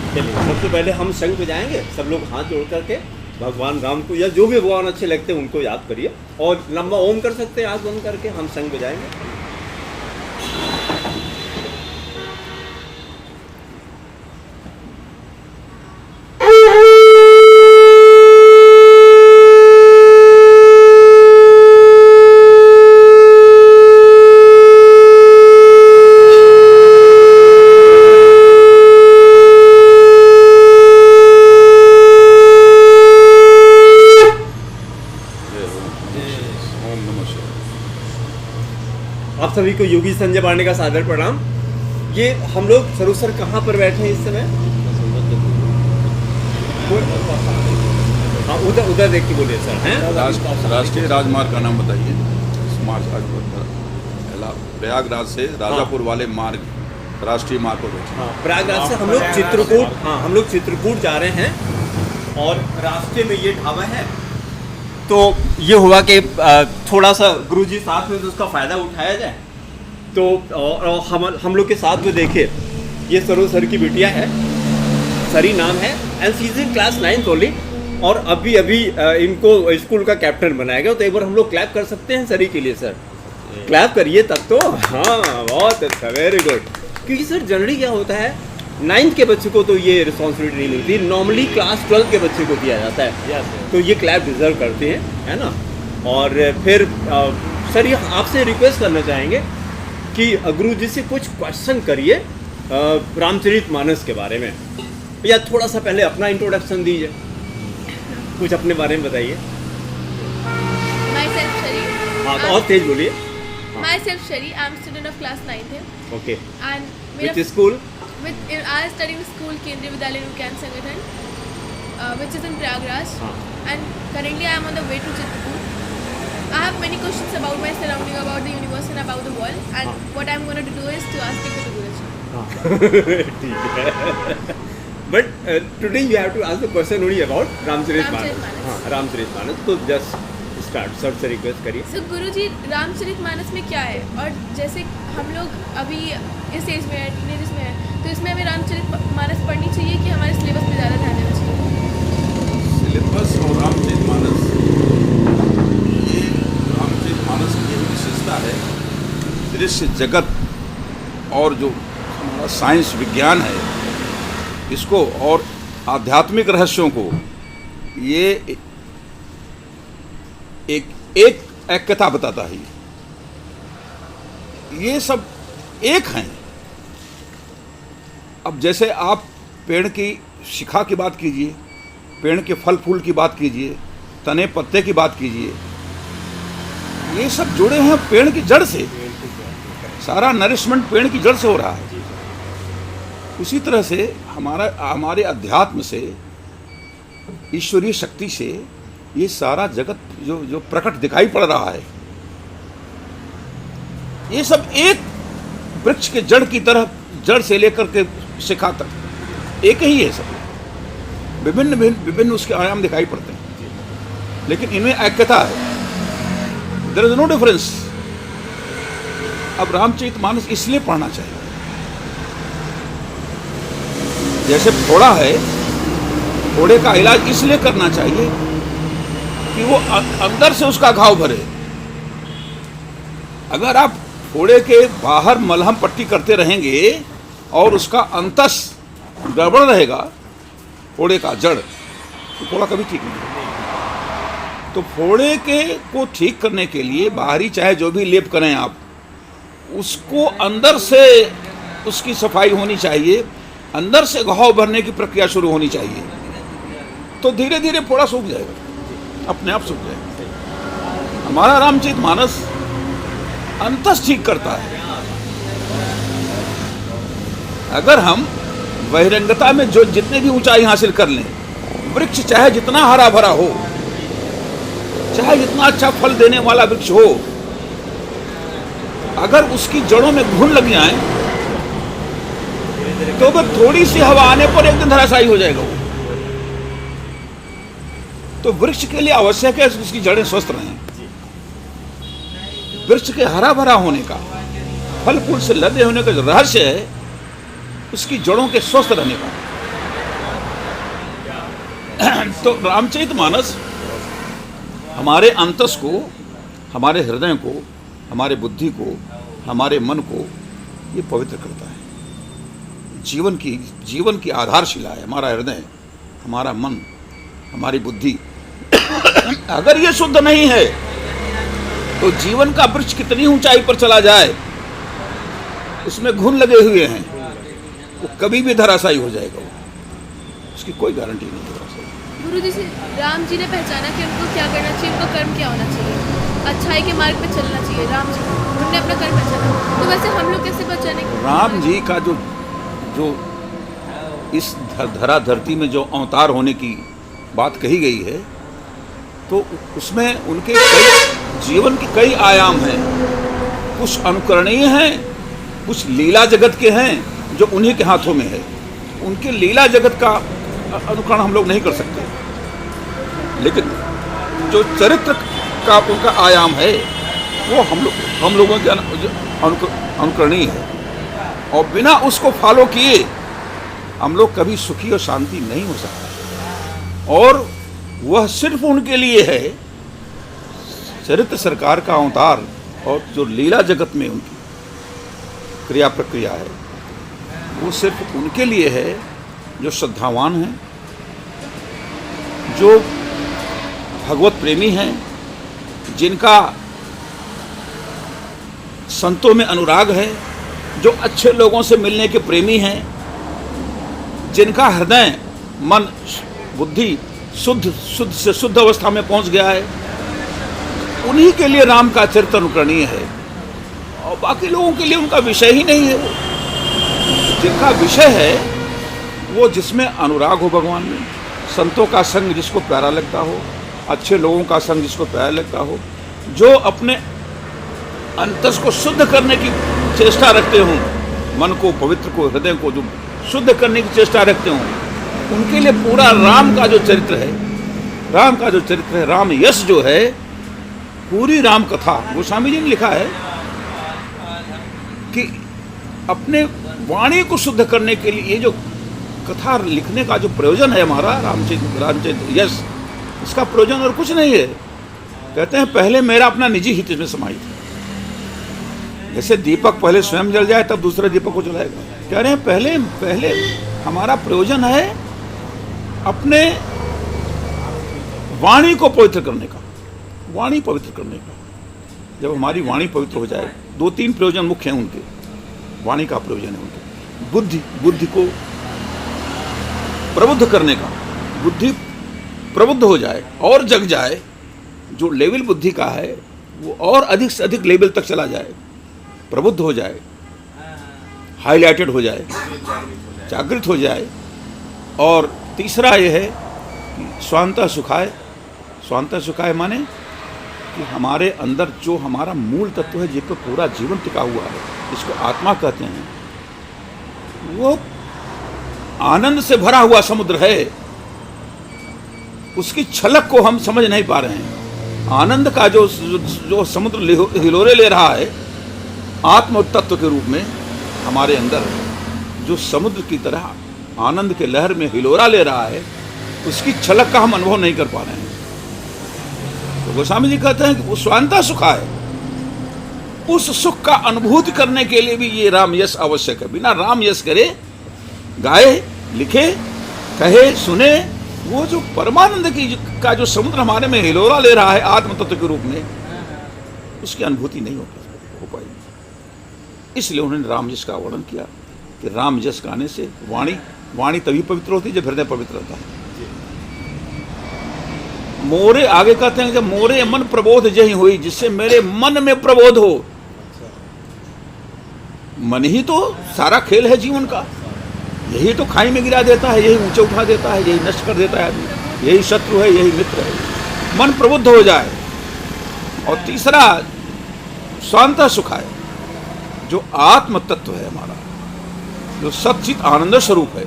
चलिए, सबसे पहले हम शंख बजाएंगे, सब लोग हाथ जोड़ करके भगवान राम को या जो भी भगवान अच्छे लगते हैं उनको याद करिए, और लंबा ओम कर सकते हैं आँख बंद करके, हम शंख बजाएंगे। आप सभी को योगी संजय पांडे का सादर प्रणाम। ये हम लोग सरोज सर कहाँ पर बैठे हैं इस समय? हाँ, उधर उधर देख के बोलिए सर। हैं राष्ट्रीय राजमार्ग का नाम बताइए। प्रयागराज से राजापुर वाले मार्ग, राष्ट्रीय मार्ग पर बैठे। हाँ, प्रयागराज से हम लोग चित्रकूट, हाँ हम लोग चित्रकूट जा रहे हैं और रास्ते में ये ढाबा है। तो ये हुआ कि थोड़ा सा गुरुजी साथ में तो उसका फ़ायदा उठाया जाए। तो और हम लोग के साथ में देखिए, ये सरोज सर की बिटिया है, सरी नाम है, and she is in class 9th only, और अभी इनको स्कूल का कैप्टन बनाया गया। तो एक बार हम लोग क्लैप कर सकते हैं सरी के लिए? सर क्लैप करिए तब तो। हाँ बहुत अच्छा, वेरी गुड। क्योंकि सर जनरली क्या होता है, 9th के बच्चे को तो ये रिस्पॉन्सिबिलिटी नहीं मिलती, नॉर्मली क्लास 12 के बच्चे को दिया जाता है। तो ये क्लैप डिजर्व करते हैं, है ना। और फिर सर ये आपसे रिक्वेस्ट करना चाहेंगे कि गुरु जी से कुछ क्वेश्चन करिए रामचरितमानस के बारे में, या थोड़ा सा पहले अपना इंट्रोडक्शन दीजिए, कुछ अपने बारे में बताइए। हाँ तो और तेज बोलिए। Myself Shari, I am student of class 9th here. Okay. And Which school? I study in school Kendriya Vidyalaya Rukyan Sangathan, which is in Prayagraj. And currently I am on the way to Chitrakoot. I have many questions about my surrounding, about the universe and about the world. And what I am going to do is to ask it to the Guruji. ठीक है। But today you have to ask the question only about Ramcharitmanas. हाँ, Ramcharitmanas। तो just start, sir से request करिए। So गुरुजी, रामचरितमानस में क्या है? और जैसे हम लोग अभी इस एज में है, टीनेजर्स में है, तो इसमें हमें रामचरितमानस पढ़नी चाहिए कि हमारे सिलेबस में ज़्यादा ध्यान देना चाहिए? सिलेबस और रामचरितमानस, ये रामचरितमानस की विशेषता है, दृश्य जगत और जो हमारा साइंस विज्ञान है इसको और आध्यात्मिक रहस्यों को ये एक कथा बताता है। ये सब एक हैं। अब जैसे आप पेड़ की शिखा की बात कीजिए, पेड़ के फल फूल की बात कीजिए, तने पत्ते की बात कीजिए, ये सब जुड़े हैं पेड़ की जड़ से। सारा नरिशमेंट पेड़ की जड़ से हो रहा है। उसी तरह से हमारे अध्यात्म से, ईश्वरीय शक्ति से ये सारा जगत जो प्रकट दिखाई पड़ रहा है, ये सब एक वृक्ष के जड़ की तरह, जड़ से लेकर के शिखा तक एक ही है। सब विभिन्न उसके आयाम दिखाई पड़ते हैं, लेकिन इनमें ऐक्यता है। There is no difference. अब रामचरितमानस इसलिए पढ़ना चाहिए, जैसे फोड़ा है, फोड़े का इलाज इसलिए करना चाहिए कि वो अंदर से उसका घाव भरे। अगर आप फोड़े के बाहर मलहम पट्टी करते रहेंगे और उसका अंतस गड़बड़ रहेगा, फोड़े का जड़, तो फोड़ा कभी ठीक नहीं होगा। तो फोड़े के को ठीक करने के लिए बाहरी चाहे जो भी लेप करें आप, उसको अंदर से उसकी सफाई होनी चाहिए, अंदर से घाव भरने की प्रक्रिया शुरू होनी चाहिए। तो धीरे धीरे फोड़ा सूख जाएगा, अपने आप सूख जाएगा। हमारा रामचरितमानस अंतस ठीक करता है। अगर हम बहिरंगता में जो जितने भी ऊंचाई हासिल कर लें, वृक्ष चाहे जितना हरा भरा हो, चाहे जितना अच्छा फल देने वाला वृक्ष हो, अगर उसकी जड़ों में घुन लग जाए तो अगर थोड़ी सी हवा आने पर एक दिन धराशायी हो जाएगा वो। तो वृक्ष के लिए आवश्यक है उसकी जड़ें स्वस्थ रहें। वृक्ष के हरा भरा होने का, फल फूल से लदे होने का जो रहस्य है, उसकी जड़ों के स्वस्थ रहने का। तो रामचरितमानस हमारे अंतस को, हमारे हृदय को, हमारे बुद्धि को, हमारे मन को ये पवित्र करता है। जीवन की आधारशिला है हमारा हृदय, हमारा मन, हमारी बुद्धि। अगर ये शुद्ध नहीं है तो जीवन का वृक्ष कितनी ऊंचाई पर चला जाए, उसमें घुन लगे हुए हैं, वो कभी भी धराशायी हो जाएगा, उसकी कोई गारंटी नहीं है। गुरु जी से राम जी ने पहचाना कि उनको क्या करना चाहिए, उनका कर्म क्या होना चाहिए, अच्छाई के मार्ग पे चलना चाहिए। राम जी उन्होंने अपना कर्म पहचाना, तो वैसे हम लोग कैसे पहचानेंगे? राम जी का जो इस धरती में जो अवतार होने की बात कही गई है, तो उसमें उनके जीवन के कई आयाम हैं। कुछ अनुकरणीय हैं, कुछ लीला जगत के हैं जो उन्हीं के हाथों में है। उनके लीला जगत का अनुकरण हम लोग नहीं कर सकते, लेकिन जो चरित्र का उनका आयाम है वो हम लोगों के अनुकरणीय है, और बिना उसको फॉलो किए हम लोग कभी सुखी और शांति नहीं हो सकते। और वह सिर्फ उनके लिए है, चरित्र सरकार का अवतार और जो लीला जगत में उनकी क्रिया प्रक्रिया है, वो सिर्फ उनके लिए है जो श्रद्धावान हैं, जो भगवत प्रेमी हैं, जिनका संतों में अनुराग है, जो अच्छे लोगों से मिलने के प्रेमी हैं, जिनका हृदय मन बुद्धि शुद्ध से शुद्ध अवस्था में पहुंच गया है, उन्हीं के लिए राम का चरित्र अनुकरणीय है। और बाकी लोगों के लिए उनका विषय ही नहीं है। जिनका विषय है वो जिसमें अनुराग हो भगवान में, संतों का संग जिसको प्यारा लगता हो, अच्छे लोगों का संग जिसको प्यारा लगता हो, जो अपने अंतस को शुद्ध करने की चेष्टा रखते हों, मन को, पवित्र को, हृदय को जो शुद्ध करने की चेष्टा रखते हों, उनके लिए पूरा राम का जो चरित्र है, राम यश जो है, पूरी राम कथा, गोस्वामी जी ने लिखा है कि अपने वाणी को शुद्ध करने के लिए ये जो कथा लिखने का जो प्रयोजन है हमारा रामचरित यश, इसका प्रयोजन और कुछ नहीं है। कहते हैं पहले मेरा अपना निजी हित इसमें समाहित है। जैसे दीपक पहले स्वयं जल जाए तब दूसरे दीपक को जलाएगा। कह रहे हैं पहले हमारा प्रयोजन है अपने वाणी को पवित्र करने का, वाणी पवित्र करने का। जब हमारी वाणी पवित्र हो जाए, 2-3 प्रयोजन मुख्य हैं उनके, वाणी का प्रयोजन है उनके, बुद्धि को प्रबुद्ध करने का, बुद्धि प्रबुद्ध हो जाए और जग जाए, जो लेवल बुद्धि का है वो और अधिक से अधिक लेवल तक चला जाए, प्रबुद्ध हो जाए, हाईलाइटेड हो जाए, जागृत हो जाए। और तीसरा ये है कि स्वांतः सुखाय माने कि हमारे अंदर जो हमारा मूल तत्व है, जिस पर पूरा जीवन टिका हुआ है, जिसको आत्मा कहते हैं, वो आनंद से भरा हुआ समुद्र है। उसकी छलक को हम समझ नहीं पा रहे हैं। आनंद का जो समुद्र हिलोरे ले रहा है, आत्म तत्व के रूप में हमारे अंदर जो समुद्र की तरह आनंद के लहर में हिलोरा ले रहा है, उसकी छलक का हम अनुभव नहीं कर पा रहे हैं। तो गोस्वामी जी कहते हैं कि वो स्वांतः सुखाय, उस सुख का अनुभूति करने के लिए भी ये राम यश आवश्यक है। बिना राम यश करे, गाए, लिखे, कहे, सुने, वो जो परमानंद का जो समुद्र हमारे में हिलोरा ले रहा है आत्म तत्व के रूप में, उसकी अनुभूति नहीं हो पाएगी। इसलिए उन्होंने राम यश का वर्णन किया कि राम यश गाने से वाणी तभी पवित्र होती है जब हृदय पवित्र रहता है। मोरे आगे कहते हैं जब मोरे मन प्रबोध जही हुई, जिससे मेरे मन में प्रबोध हो। मन ही तो सारा खेल है जीवन का, यही तो खाई में गिरा देता है, यही ऊंचे उठा देता है, यही नष्ट कर देता है आदमी, यही शत्रु है, यही मित्र है। मन प्रबुद्ध हो जाए। और तीसरा शांत सुखाय, जो आत्म तत्व है हमारा, जो सच्चित आनंद स्वरूप है,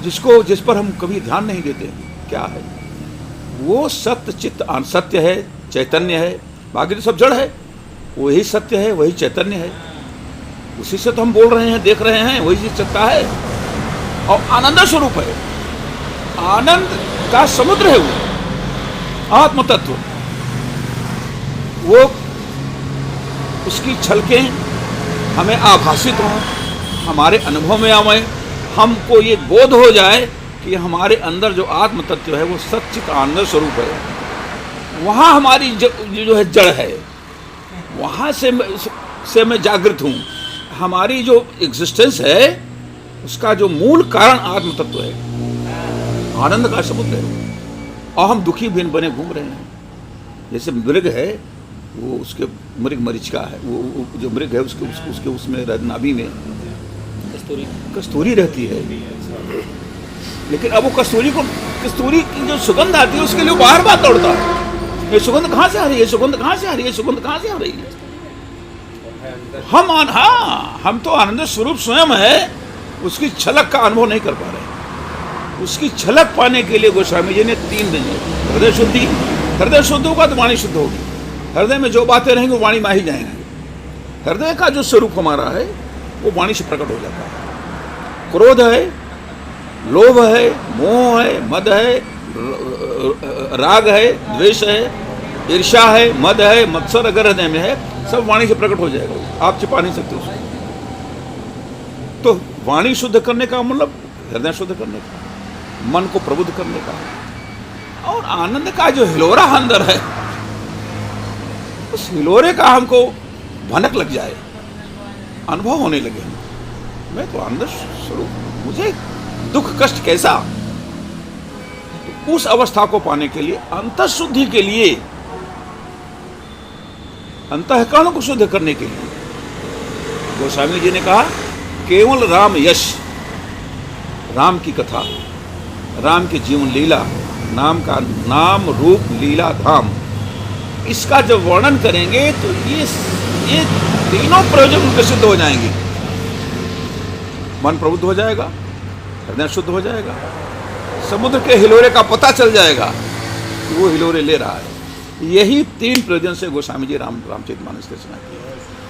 जिस पर हम कभी ध्यान नहीं देते हैं, क्या है वो? सत्य चित्त सत्य है, चैतन्य है। बाकी तो सब जड़ है, वही सत्य है, वही चैतन्य है, उसी से तो हम बोल रहे हैं, देख रहे हैं, वही चीज सत्ता है और आनंद स्वरूप है। आनंद का समुद्र है, वो आत्म तत्व, वो उसकी छलकें हमें आभासित हों, हमारे अनुभव में आए, हमको ये बोध हो जाए कि हमारे अंदर जो आत्म तत्व है वो सच्चित आनंद स्वरूप है। वहाँ हमारी जो है जड़ है, वहाँ से मैं जागृत हूँ। हमारी जो एग्जिस्टेंस है उसका जो मूल कारण आत्म तत्व है, आनंद का समुद्र है। और हम दुखी भिन्न बने घूम रहे हैं। जैसे मृग है, वो उसके मृग मरीचिका है, वो जो मृग है उसके उसमें नाभि में कस्तूरी रहती है, लेकिन अब वो कस्तूरी की जो सुगंध आती है उसके लिए बाहर बात दौड़ता है, ये सुगंध कहाँ से आ रही है, सुगंध कहाँ से आ रही है, सुगंध कहाँ से आ रही है। हम तो आनंद स्वरूप स्वयं है, उसकी झलक का अनुभव नहीं कर पा रहे। उसकी झलक पाने के लिए गोस्वामी जी ने 3 दिन, हृदय शुद्धि, हृदय शुद्ध होगा तो वाणी शुद्ध होगी, हृदय में जो बातें रहेंगी वो वाणी में ही जाएंगी। हृदय का जो स्वरूप हमारा है वो वाणी से प्रकट हो जाता है। क्रोध है, लोभ है, मोह है, मद है, राग है, द्वेष है, ईर्ष्या है, मद है, मत्सर अगर हृदय में है, सब वाणी से प्रकट हो जाएगा, आप छिपा नहीं सकते उसको। तो वाणी शुद्ध करने का मतलब हृदय शुद्ध करने का, मन को प्रबुद्ध करने का, और आनंद का जो हिलोरा अंदर है उस हिलोरे का हमको भनक लग जाए, अनुभव होने लगे, मैं तो आनंद स्वरूप, मुझे दुख कष्ट कैसा। तो उस अवस्था को पाने के लिए, अंतःशुद्धि के लिए, अंतःकरण को शुद्ध करने के लिए गोस्वामी जी ने कहा केवल राम यश, राम की कथा, राम की जीवन लीला, नाम रूप लीला धाम, इसका जब वर्णन करेंगे तो ये तीनों प्रयोजन उनके सिद्ध हो जाएंगे। मन प्रबुद्ध हो जाएगा, हृदय शुद्ध हो जाएगा, समुद्र के हिलोरे का पता चल जाएगा कि वो हिलोरे ले रहा है। यही 3 प्रयोजन से गोस्वामी जी रामचरितमानस की रचना की है।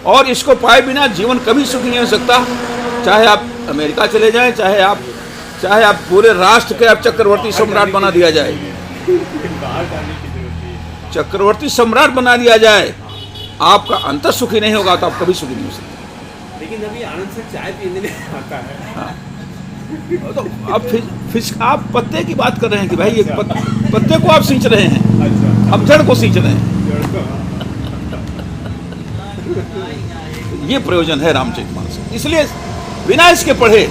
और इसको पाए बिना जीवन कभी सुखी नहीं हो सकता। चाहे आप अमेरिका चले जाएं, चाहे आप पूरे राष्ट्र के आप चक्रवर्ती सम्राट बना दिया जाए, चक्रवर्ती सम्राट बना दिया जाए, आपका अंतर सुखी नहीं होगा तो आप कभी सुखी नहीं हो सकते। लेकिन अभी आनंद से चाय पीने में आता है। हाँ। तो आप पत्ते की बात कर रहे हैं कि भाई ये पत्ते को आप सींच रहे हैं, अच्छा। हम जड़ को सींच रहे हैं। ये प्रयोजन है रामचरितमानस। इसलिए बिना इसके पढ़े,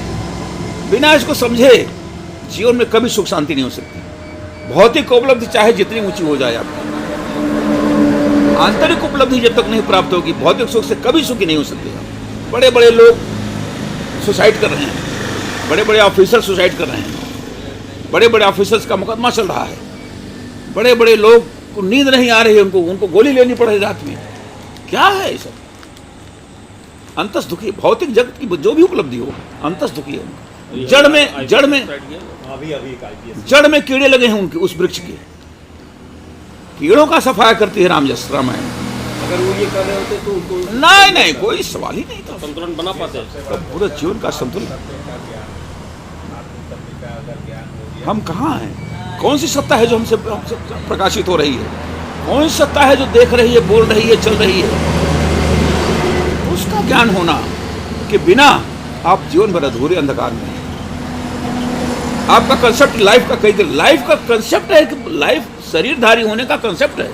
बिना इसको समझे जीवन में कभी सुख शांति नहीं हो सकती। भौतिक उपलब्धि चाहे जितनी ऊंची हो जाए, आपकी आंतरिक उपलब्धि जब तक नहीं प्राप्त होगी, भौतिक सुख से कभी सुखी नहीं हो सकते। बड़े बड़े लोग सुसाइड कर रहे हैं, बड़े बड़े ऑफिसर सुसाइड कर रहे हैं, बड़े बड़े ऑफिसर्स का मुकदमा चल रहा है, बड़े बड़े लोग को नींद नहीं आ रही है, उनको गोली लेनी पड़ रही रात में। क्या है ये सब? अंतस दुखी। भौतिक जगत की जो भी उपलब्धि हो, अंतस दुखी है। जड़ में कीड़े लगे हैं उनके, उस वृक्ष के कीड़ों का सफाया करती है रामायण। अगर वो ये कर रहे होते तो उनको नहीं, कोई सवाल ही नहीं था। संतुलन बना पाते। तो पूरे जीवन का संतुलन हम कहाँ हैं? कौन सी सत्ता है जो हमसे प्रकाशित हो रही है? कौन सी सत्ता है जो देख रही है, बोल रही है, चल रही है? उसका ज्ञान होना कि बिना आप जीवन भर अधूरे अंधकार में। आपका कंसेप्ट लाइफ का कंसेप्ट है कि लाइफ शरीरधारी होने का कंसेप्ट है।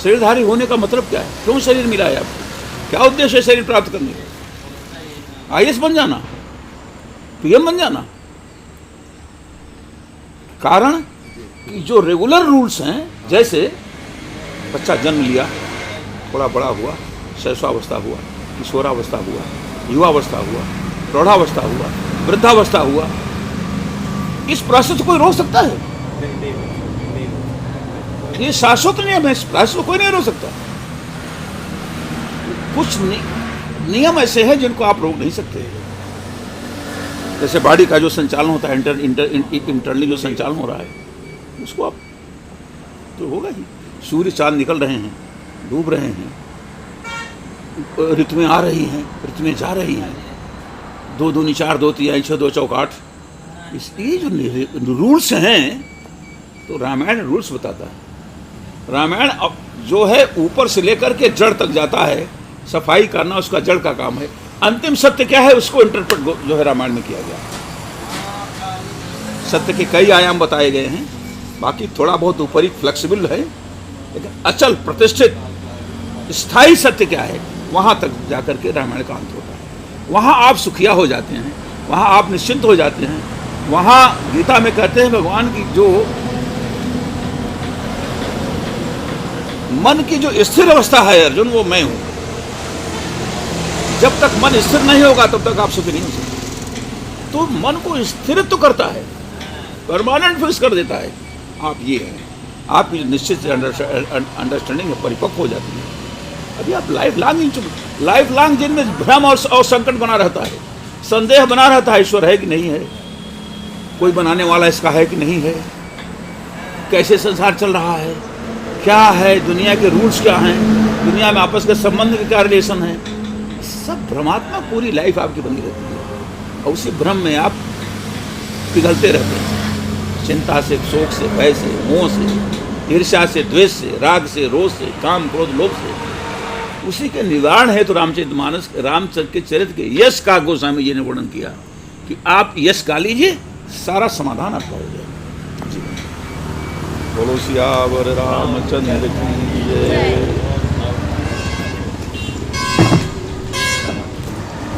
शरीरधारी होने का मतलब क्या है? क्यों शरीर मिला है आपको? क्या उद्देश्य है शरीर प्राप्त करने का? IAS बन जाना, PM बन जाना? कारण कि जो रेगुलर रूल्स हैं, जैसे बच्चा जन्म लिया, थोड़ा बड़ा हुआ, शैशवावस्था हुआ, किशोरावस्था हुआ, युवावस्था हुआ, प्रौढ़ावस्था हुआ, वृद्धावस्था हुआ, इस प्रोसेस को कोई रोक सकता है? ये शाश्वत नियम है, इस प्रोसेस को कोई नहीं रोक सकता। कुछ नियम ऐसे हैं जिनको आप रोक नहीं सकते। जैसे बॉडी का जो संचालन होता है, इंटरनली जो संचालन हो रहा है, उसको आप तो होगा ही। सूर्य चांद निकल रहे हैं, डूब रहे हैं, ऋतुएं आ रही हैं, ऋतुएं जा रही हैं, 2 दूनी 4, 2 तिहाई 6, 2 चौक 8, ये जो रूल्स हैं, तो रामायण रूल्स बताता है। रामायण अब जो है ऊपर से लेकर के जड़ तक जाता है, सफाई करना उसका जड़ का काम है। अंतिम सत्य क्या है उसको इंटरप्रेट जो है रामायण में किया गया। सत्य के कई आयाम बताए गए हैं, बाकी थोड़ा बहुत ऊपरी फ्लेक्सिबल है, लेकिन अचल प्रतिष्ठित स्थायी सत्य क्या है वहाँ तक जाकर के रामायण का अंत होता है। वहाँ आप सुखिया हो जाते हैं, वहाँ आप निश्चिंत हो जाते हैं। वहाँ गीता में कहते हैं भगवान की जो मन की जो स्थिर अवस्था है अर्जुन, वो मैं हूँ। जब तक मन स्थिर नहीं होगा तब तक आप सुखी नहीं हो सकते। तो मन को स्थिर तो करता है, परमानेंट फिक्स कर देता है। आप ये हैं, आपकी निश्चित अंडरस्टैंडिंग में परिपक्व हो जाती है। अभी आप लाइफ लॉन्ग जिनमें भ्रम और संकट बना रहता है, संदेह बना रहता है, ईश्वर है कि नहीं है, कोई बनाने वाला इसका है कि नहीं है, कैसे संसार चल रहा है, क्या है दुनिया के रूल्स, क्या हैं दुनिया में आपस के संबंध के क्या रिलेशन है, सब भ्रमात्मक पूरी लाइफ आपकी बनी रहती है। और उसी भ्रम में आप पिघलते रहते हैं, चिंता से, शोक से, भय से, मोह से, ईर्ष्या से, द्वेष से, राग से, रोष से, काम, क्रोध, लोभ से। उसी के निवारण है तो रामचरितमानस, रामचंद्र के चरित्र के यश का गोस्वामी जी ने वर्णन किया कि आप यश गा लीजिए, सारा समाधान आपका हो जाएगा। बोलो सियावर रामचंद्र की जय।